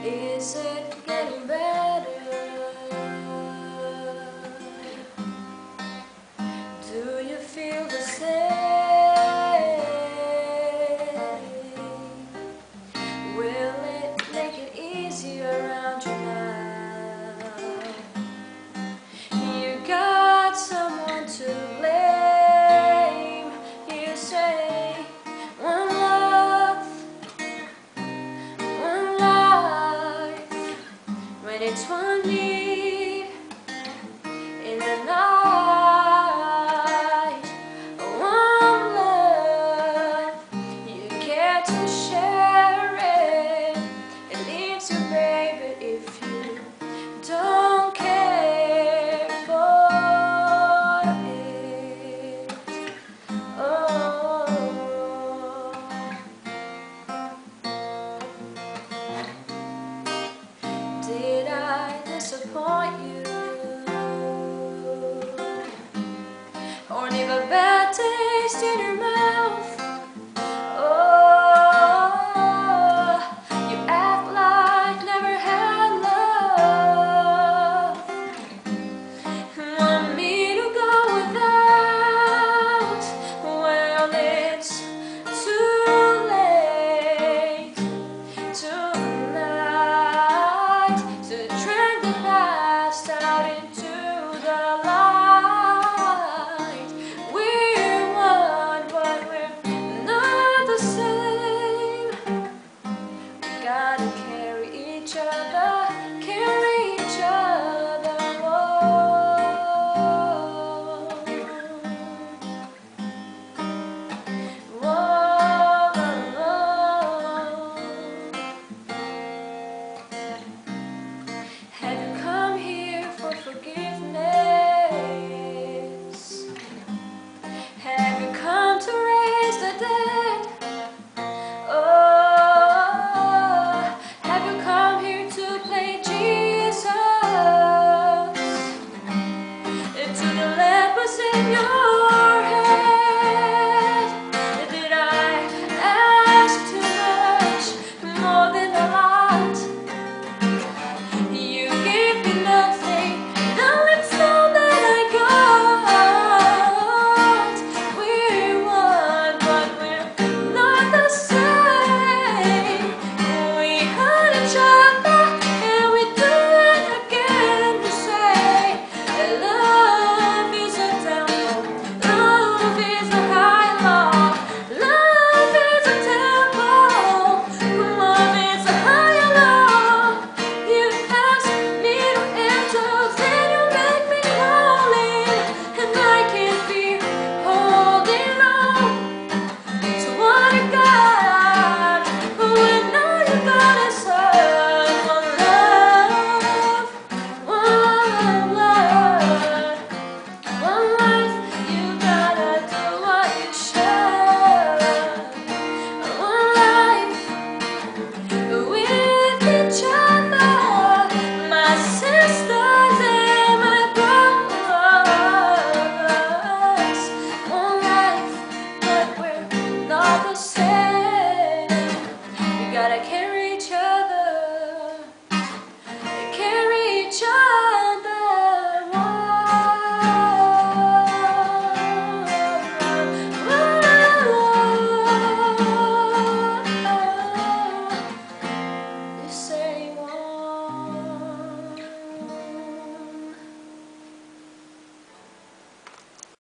Is it getting better? Do you feel the same? Will it make it easier around you now? You got someone to blame. You say one love, one life, when it's one need in the night. One love, you care to share it. It leaves you, baby, if you don't care for it. Oh, did I disappoint you, or leave a bad taste in your mouth? Oh, you act like never had love. Want me to go without? Well, it's too late tonight to drag the past out into the light. We're one, but we're not the same. We gotta carry each other, carry each other. Whoa, whoa. Have you come here for forgiveness? Have you come to raise the dead? Oh, have you come here to play Jesus? To the lepers in your head? Did I ask too much, more than a lot? You gave me nothing, now it's all that I got. We're one, but we're not the same. We hurt each other, and we do it again. We say that love is a temple, love is a high law, love is a temple, love is a higher law. You ask me to enter, then you make me crawl in, and I can't be holding on to what I got. When all you got is love, one love, one love, one life. You gotta do what you should. One life with each other, my sisters and my brothers. One life, but we're not the same. You gotta carry